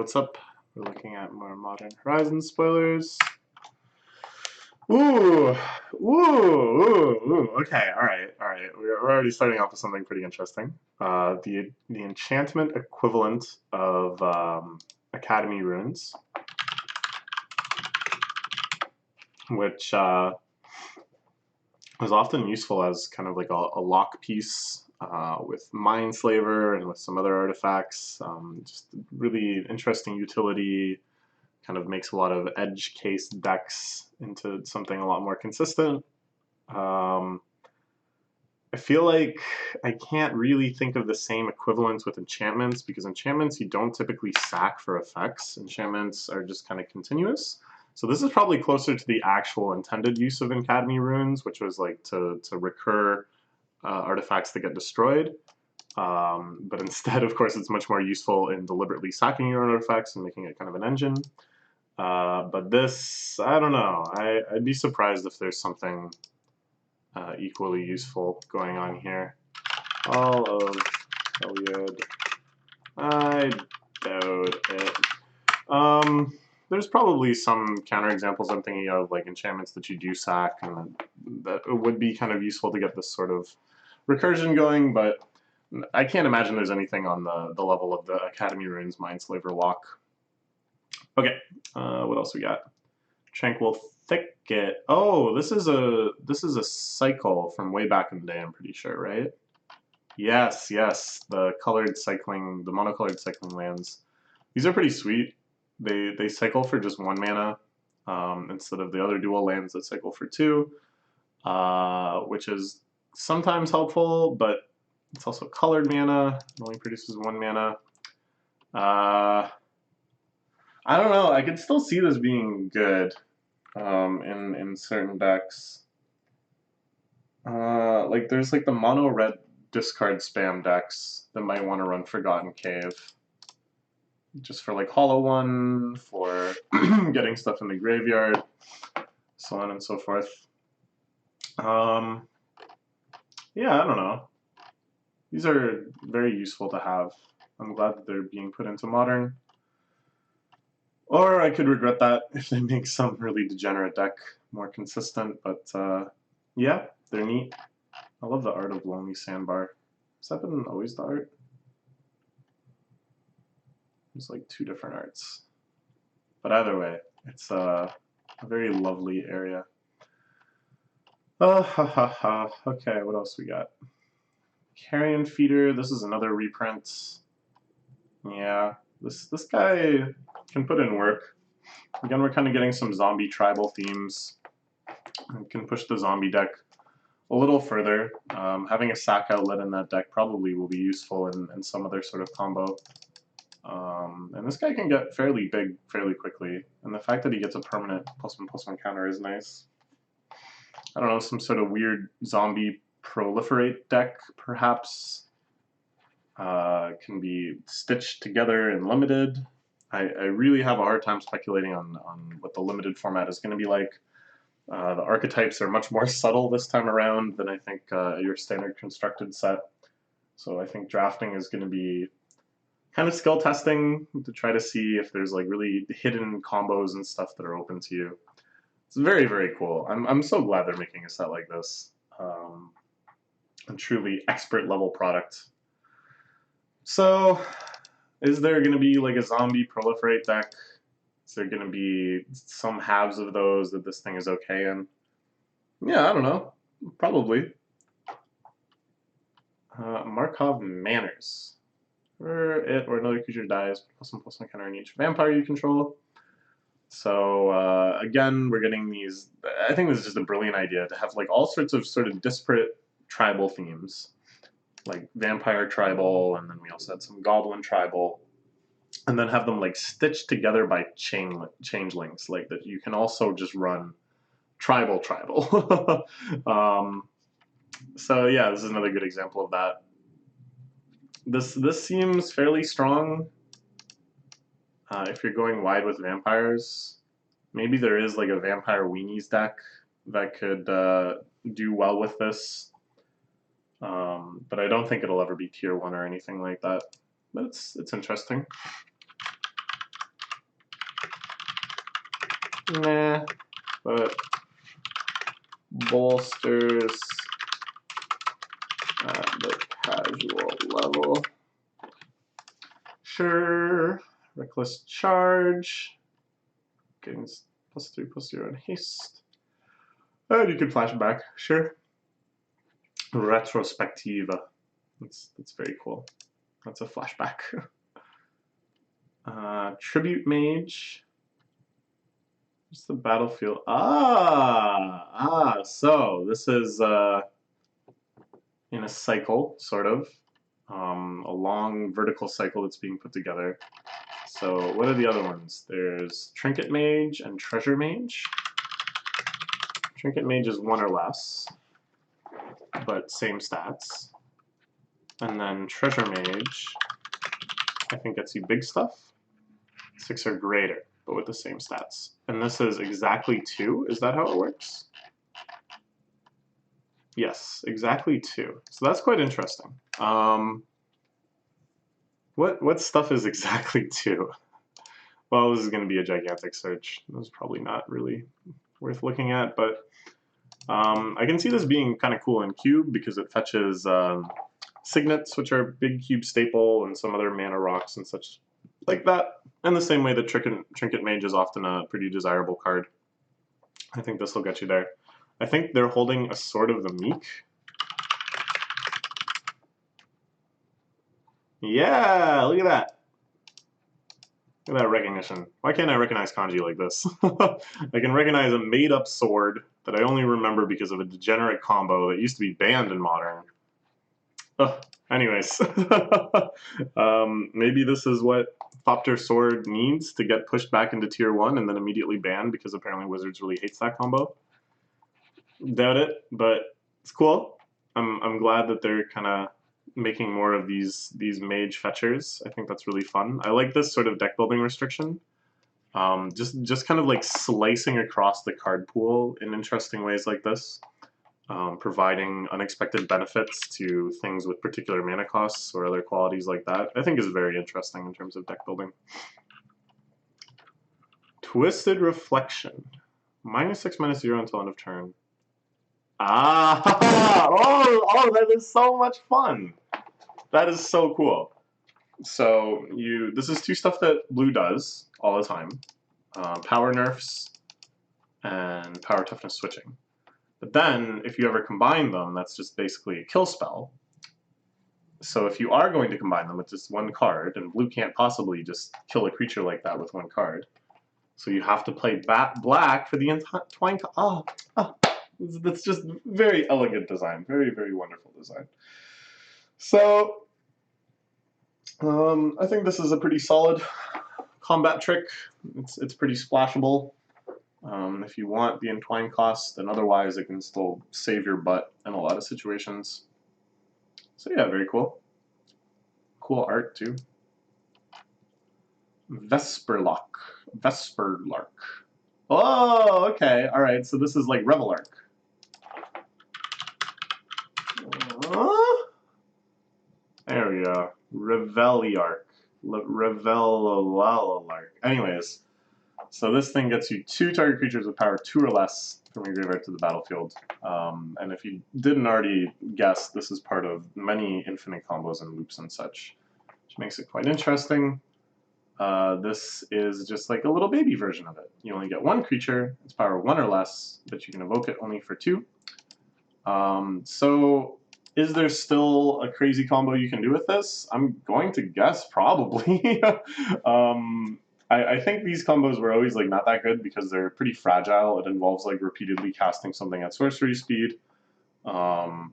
what's up? We're looking at more Modern Horizon spoilers. Ooh, okay, all right. We're already starting off with something pretty interesting. The enchantment equivalent of Academy runes, which was often useful as kind of like a lock piece with Mindslaver and with some other artifacts. Just really interesting utility. Kind of makes a lot of edge case decks into something a lot more consistent. I feel like I can't really think of the same equivalents with enchantments, because enchantments you don't typically sack for effects. Enchantments are just kind of continuous. So this is probably closer to the actual intended use of Academy runes, which was like to recur artifacts that get destroyed. But instead, of course, it's much more useful in deliberately sacking your own artifacts and making it kind of an engine. But this, I don't know. I'd be surprised if there's something equally useful going on here. All of Iliad. I doubt it. There's probably some counterexamples I'm thinking of, like enchantments that you do sack, and that it would be kind of useful to get this sort of recursion going, but I can't imagine there's anything on the level of the Academy Runes Mindslaver lock. Okay, what else we got? Tranquil Thicket. Oh, this is a cycle from way back in the day, I'm pretty sure, right? Yes, the colored cycling, the monocolored cycling lands. These are pretty sweet. They cycle for just 1 mana instead of the other dual lands that cycle for 2, which is sometimes helpful, but it's also colored mana. It only produces 1 mana. I don't know. I could still see this being good in certain decks. Like there's like the mono red discard spam decks that might want to run Forgotten Cave, just for like Hollow One, for getting stuff in the graveyard, so on and so forth. Yeah, I don't know. These are very useful to have. I'm glad that they're being put into Modern. Or I could regret that if they make some really degenerate deck more consistent, but yeah, they're neat. I love the art of Lonely Sandbar. Has that been always the art? There's like 2 different arts. But either way, it's a very lovely area. Okay, what else we got? Carrion Feeder, this is another reprint. Yeah, this guy can put in work. Again, we're kind of getting some zombie tribal themes. We can push the zombie deck a little further. Having a sack outlet in that deck probably will be useful in some other sort of combo. And this guy can get fairly big fairly quickly, and the fact that he gets a permanent +1/+1 counter is nice. I don't know, some sort of weird zombie proliferate deck, perhaps, can be stitched together in limited. I really have a hard time speculating on what the limited format is going to be like. The archetypes are much more subtle this time around than I think your standard constructed set. So I think drafting is going to be kind of skill testing to try to see if there's like really hidden combos and stuff that are open to you. It's very, very cool. I'm so glad they're making a set like this. A truly expert level product. So, is there going to be like a zombie proliferate deck? Is there going to be some halves of those that this thing is okay in? Yeah, I don't know. Probably. Markov Manners. Or it or another creature dies, +1/+1 counter on each vampire you control. So again, we're getting these. I think this is just a brilliant idea to have like all sorts of sort of disparate tribal themes, like vampire tribal, and then we also had some goblin tribal, and then have them like stitched together by changelings, like that you can also just run tribal. So yeah, this is another good example of that. This seems fairly strong. If you're going wide with vampires, maybe there is like a vampire weenies deck that could do well with this. But I don't think it'll ever be tier 1 or anything like that. But it's interesting. nah, but bolsters at the casual level. Sure. Reckless charge. Getting +3/+0 in haste. And you can flash back. Sure. Retrospectiva. That's very cool. That's a flashback. Tribute Mage. Just the battlefield. So this is in a cycle, sort of. A long vertical cycle that's being put together. So what are the other ones? There's Trinket Mage and Treasure Mage. Trinket Mage is 1 or less, but same stats. And then Treasure Mage, I think gets you big stuff. 6 or greater, but with the same stats. And this is exactly 2. Is that how it works? Yes, exactly 2. So that's quite interesting. What stuff is exactly 2? Well, this is going to be a gigantic search. This is probably not really worth looking at, but I can see this being kind of cool in Cube because it fetches Signets, which are a big Cube staple, and some other mana rocks and such like that. In the same way that Trinket Mage is often a pretty desirable card. I think this will get you there. I think they're holding a Sword of the Meek. Yeah, look at that. Look at that recognition. Why can't I recognize kanji like this? I can recognize a made-up sword that I only remember because of a degenerate combo that used to be banned in Modern. Ugh. Anyways, maybe this is what Thopter Sword needs to get pushed back into Tier 1 and then immediately banned because apparently Wizards really hates that combo. Doubt it, but it's cool. I'm glad that they're kind of making more of these mage fetchers. I think that's really fun. I like this sort of deck building restriction. Just kind of like slicing across the card pool in interesting ways like this. Providing unexpected benefits to things with particular mana costs or other qualities like that, I think is very interesting in terms of deck building. Twisted Reflection. -6/-0 until end of turn. Oh, that is so much fun. That is so cool. So this is 2 stuff that blue does all the time. Power nerfs and power toughness switching. But then, if you ever combine them, that's just basically a kill spell. So if you are going to combine them with just 1 card, and blue can't possibly just kill a creature like that with 1 card, so you have to play black for the entwine. That's just very elegant design, very, very wonderful design. So I think this is a pretty solid combat trick. It's pretty splashable. If you want the entwine cost, and otherwise it can still save your butt in a lot of situations. So yeah, very cool. Cool art too. Vesperlark. Oh, okay. All right. So this is like Revelark. There we go. Reveliark. Revelark. Anyways. So this thing gets you 2 target creatures with power 2 or less from your graveyard to the battlefield. And if you didn't already guess, this is part of many infinite combos and loops and such, which makes it quite interesting. This is just like a little baby version of it. You only get 1 creature, it's power 1 or less, but you can evoke it only for 2. So is there still a crazy combo you can do with this? I'm going to guess probably. I think these combos were always like not that good because they're pretty fragile. It involves like repeatedly casting something at sorcery speed. But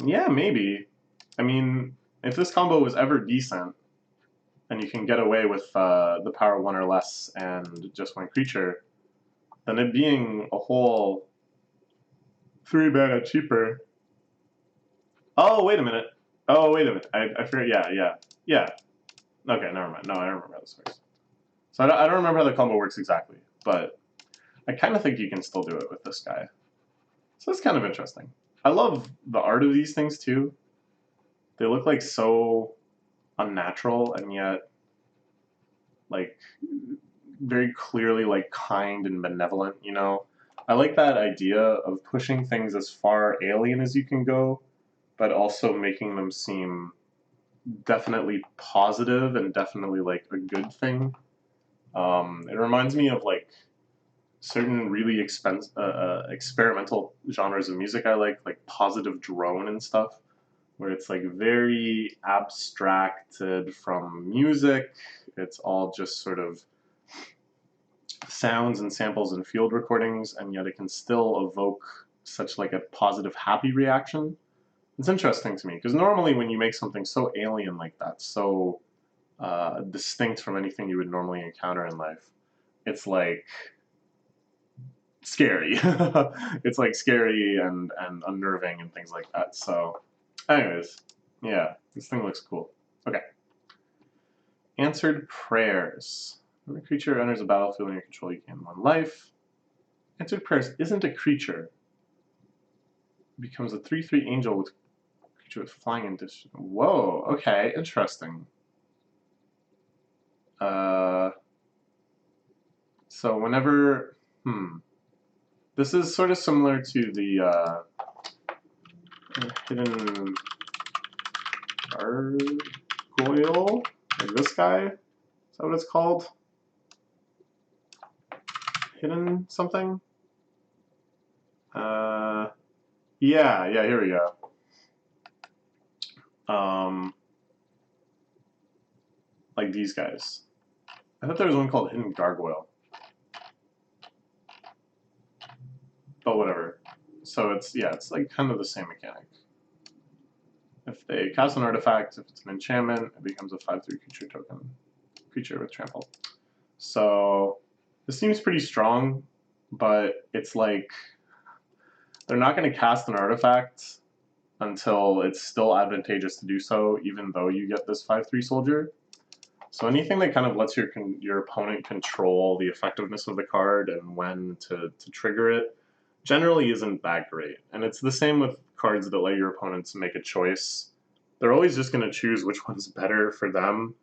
yeah, maybe. I mean, if this combo was ever decent, and you can get away with the power 1 or less and just 1 creature, then it being a whole 3 mana cheaper. Oh, wait a minute. I forget. Yeah. Okay, never mind. No, I don't remember how this works. So I don't remember how the combo works exactly, but I kind of think you can still do it with this guy. So that's kind of interesting. I love the art of these things too. They look like so unnatural and yet like very clearly like kind and benevolent, you know. I like that idea of pushing things as far alien as you can go, but also making them seem definitely positive and definitely like a good thing. It reminds me of like certain really experimental genres of music I like positive drone and stuff, where it's like very abstracted from music. It's all just sort of sounds and samples and field recordings, and yet it can still evoke such like a positive, happy reaction. It's interesting to me because normally when you make something so alien like that, so distinct from anything you would normally encounter in life, it's like scary. It's like scary and unnerving and things like that. So, anyways, yeah, this thing looks cool. Okay. Answered prayers. When a creature enters a battlefield in your control, you gain 1 life. Answered prayers isn't a creature. It becomes a 3/3 angel with creature with flying and dish. Whoa. Okay. Interesting. So whenever, this is sort of similar to the hidden gargoyle, like this guy. Is that what it's called? Hidden something? Yeah, here we go. Like these guys. I thought there was one called Hidden Gargoyle. But whatever. So it's like kind of the same mechanic. If they cast an artifact, if it's an enchantment, it becomes a 5/3 creature token. Creature with trample. So this seems pretty strong, but it's like they're not going to cast an artifact until it's still advantageous to do so, even though you get this 5/3 soldier. So anything that kind of lets your opponent control the effectiveness of the card and when to trigger it generally isn't that great. And it's the same with cards that let your opponents make a choice. They're always just going to choose which one's better for them.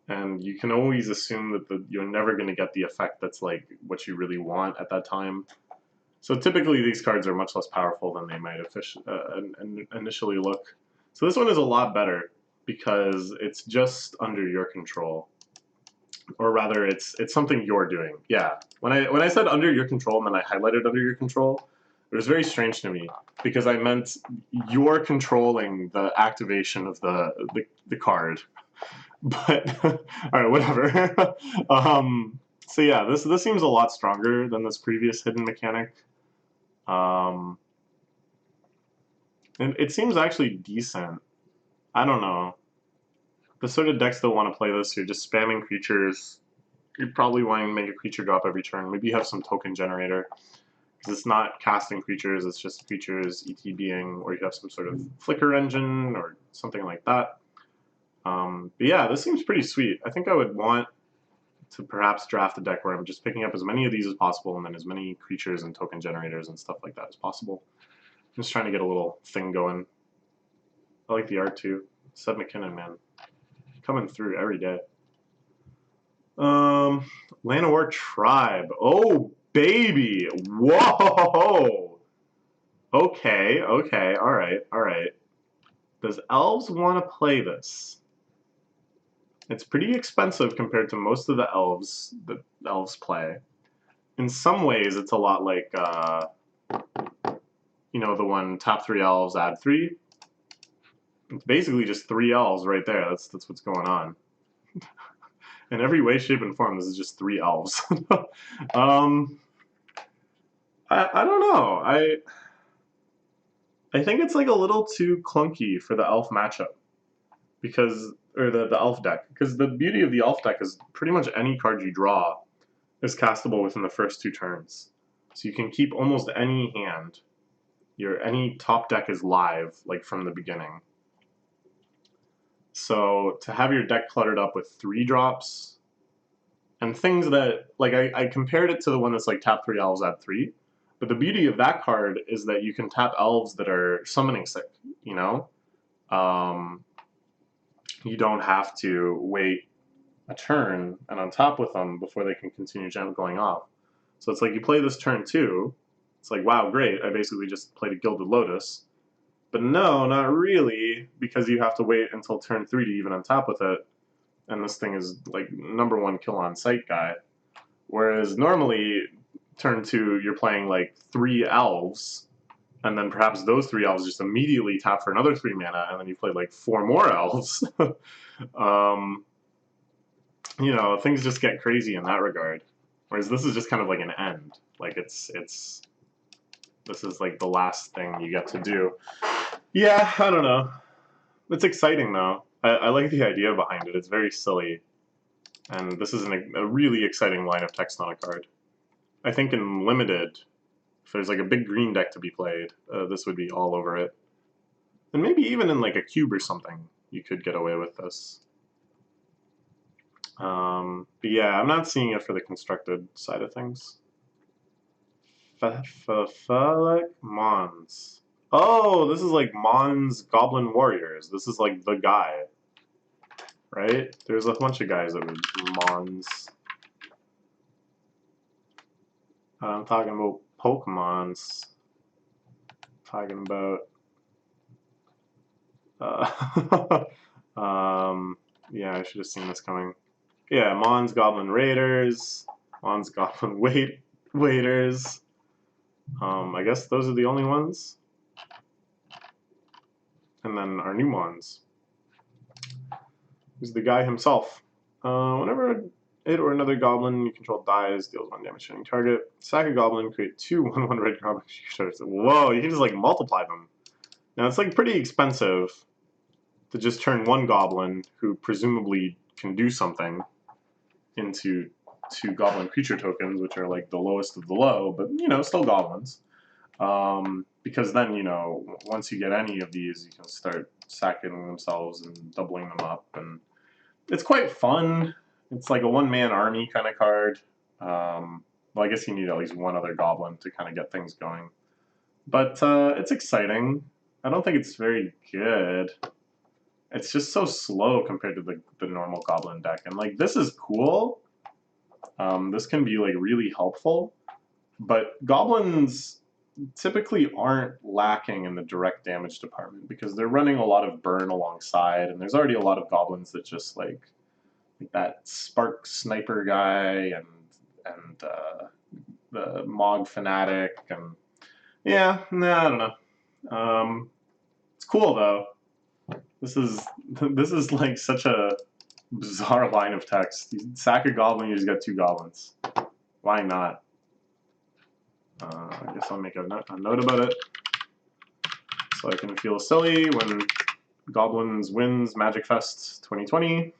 And you can always assume that you're never going to get the effect that's like what you really want at that time. So typically these cards are much less powerful than they might initially look. So this one is a lot better because it's just under your control. Or rather, it's something you're doing. Yeah. When I said under your control and then I highlighted under your control, it was very strange to me because I meant you're controlling the activation of the card. But all right, whatever. So yeah, this seems a lot stronger than this previous hidden mechanic. It seems actually decent. I don't know. The sort of decks that want to play this, you're just spamming creatures. You're probably wanting to make a creature drop every turn. Maybe you have some token generator. Because it's not casting creatures, it's just creatures ETBing, or you have some sort of flicker engine or something like that. But yeah, this seems pretty sweet. I think I would want to perhaps draft a deck where I'm just picking up as many of these as possible and then as many creatures and token generators and stuff like that as possible. I'm just trying to get a little thing going. I like the art too. Seth McKinnon, man. Coming through every day. Llanowar Tribe. Oh, baby. Whoa. Okay, alright. Does Elves want to play this? It's pretty expensive compared to most of the Elves that Elves play. In some ways, it's a lot like, you know, the one tap 3 Elves, add 3. It's basically just 3 Elves right there. That's what's going on. In every way, shape, and form, this is just 3 Elves. I don't know. I think it's like a little too clunky for the Elf matchup. Or the Elf deck. Because the beauty of the Elf deck is pretty much any card you draw is castable within the first 2 turns. So you can keep almost any hand. Any top deck is live, like from the beginning. So to have your deck cluttered up with 3 drops and things that, like I compared it to the one that's like tap 3 Elves, add 3. But the beauty of that card is that you can tap Elves that are summoning sick, you know? You don't have to wait a turn and on top with them before they can continue going off. So it's like you play this turn 2, it's like, wow, great, I basically just played a Gilded Lotus. But no, not really, because you have to wait until turn 3 to even on top with it, and this thing is like #1 kill on sight guy. Whereas normally, turn 2, you're playing like 3 elves, and then perhaps those 3 elves just immediately tap for another 3 mana, and then you play like 4 more elves. You know, things just get crazy in that regard. Whereas this is just kind of like an end. Like this is like the last thing you get to do. Yeah, I don't know. It's exciting though. I like the idea behind it. It's very silly. And this is a really exciting line of text on a card. I think in Limited, if there's like a big green deck to be played, this would be all over it. And maybe even in like a cube or something, you could get away with this. But yeah, I'm not seeing it for the constructed side of things. Mons. Oh, this is like Mons Goblin Warriors. This is like the guy. Right? There's a bunch of guys that are Mons. I'm talking about Pokemons. Talking about yeah, I should have seen this coming. Yeah, Mons Goblin Raiders, Mons Goblin Waiters. I guess those are the only ones. And then our new Mons. Who's the guy himself. Whenever it or another goblin you control dies, deals 1 damage to any target. Sack a goblin, create 2 1/1 red goblin creatures. Whoa, you can just like multiply them. Now it's like pretty expensive to just turn 1 goblin, who presumably can do something, into 2 goblin creature tokens, which are like the lowest of the low, but you know, still goblins. Because then, you know, once you get any of these, you can start sacking themselves and doubling them up, and it's quite fun. It's like a 1-man army kind of card. Well, I guess you need at least 1 other goblin to kind of get things going. But it's exciting. I don't think it's very good. It's just so slow compared to the normal goblin deck. And like, this is cool. This can be like really helpful. But goblins typically aren't lacking in the direct damage department because they're running a lot of burn alongside, and there's already a lot of goblins that just like that Spark Sniper guy and the Mog Fanatic, and yeah, nah, I don't know. It's cool though. This is like such a bizarre line of text. You sack a goblin, you just got 2 goblins. Why not? I guess I'll make a note about it so I can feel silly when Goblins wins Magic Fest 2020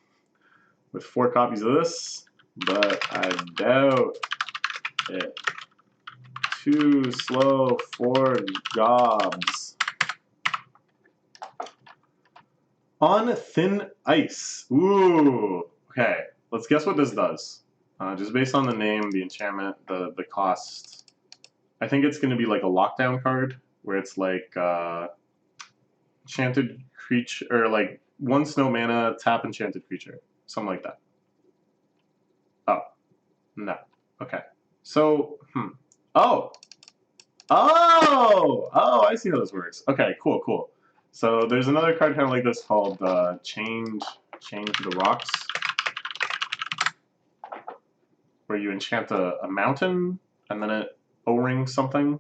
with 4 copies of this, but I doubt it. Too slow for gobs. On Thin Ice. Ooh. Okay, let's guess what this does. Just based on the name, the enchantment, the cost. I think it's going to be like a lockdown card where it's like enchanted creature, or like 1 snow mana, tap enchanted creature, something like that. Oh, no. Okay. So, Oh! Oh! I see how this works. Okay, cool. So there's another card kind of like this called Chained to the Rocks, where you enchant a mountain and then it O-ring something.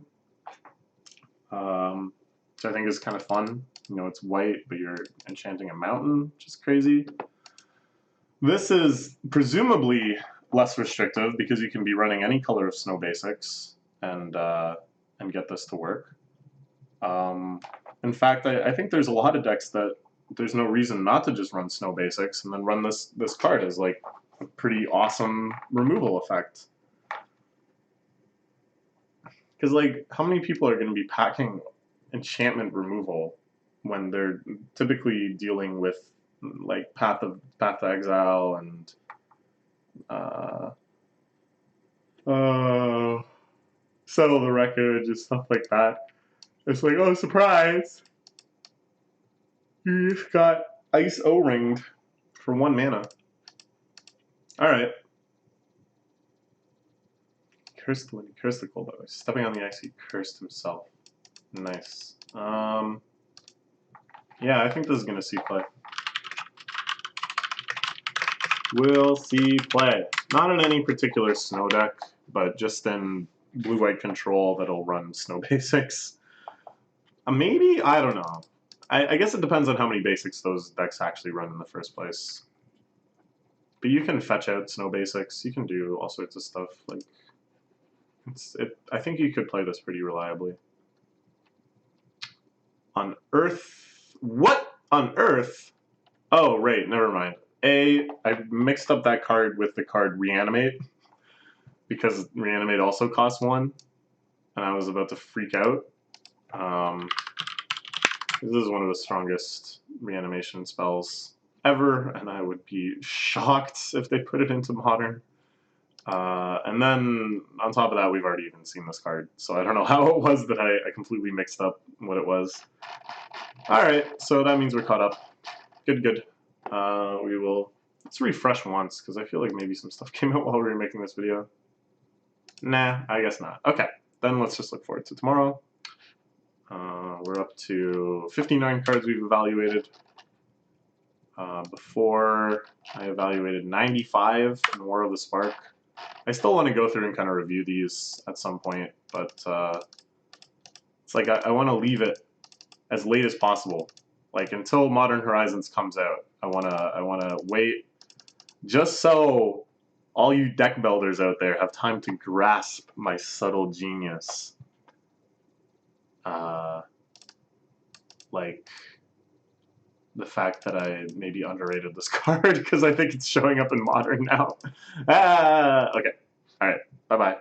Which I think is kind of fun. You know, it's white, but you're enchanting a mountain, which is crazy. This is presumably less restrictive because you can be running any color of snow basics and get this to work. In fact, I think there's a lot of decks that there's no reason not to just run snow basics and then run this card as like a pretty awesome removal effect. Because like, how many people are going to be packing enchantment removal when they're typically dealing with like Path to Exile and Settle the Wreckage and stuff like that. It's like, oh, surprise! You just got Ice O-ringed for 1 mana. All right. Cursed when he cursed the cold by stepping on the ice, he cursed himself. Nice. Yeah, I think this is gonna see play. We'll see play. Not in any particular snow deck, but just in blue-white control that'll run snow basics. Maybe? I don't know. I guess it depends on how many basics those decks actually run in the first place. But you can fetch out snow basics. You can do all sorts of stuff. Like, I think you could play this pretty reliably. On Earth? What on Earth? Oh, right, never mind. I mixed up that card with the card Reanimate, because Reanimate also costs 1, and I was about to freak out. This is one of the strongest reanimation spells ever, and I would be shocked if they put it into Modern. And then, on top of that, we've already even seen this card, so I don't know how it was that I completely mixed up what it was. Alright, so that means we're caught up. Good, good. Let's refresh once, because I feel like maybe some stuff came out while we were making this video. Nah, I guess not. Okay, then let's just look forward to tomorrow. We're up to 59 cards we've evaluated. Before, I evaluated 95 in War of the Spark. I still want to go through and kind of review these at some point, but it's like I want to leave it as late as possible. Like, until Modern Horizons comes out, I wanna wait, just so all you deck builders out there have time to grasp my subtle genius. Like the fact that I maybe underrated this card because I think it's showing up in Modern now. Okay. All right. Bye-bye.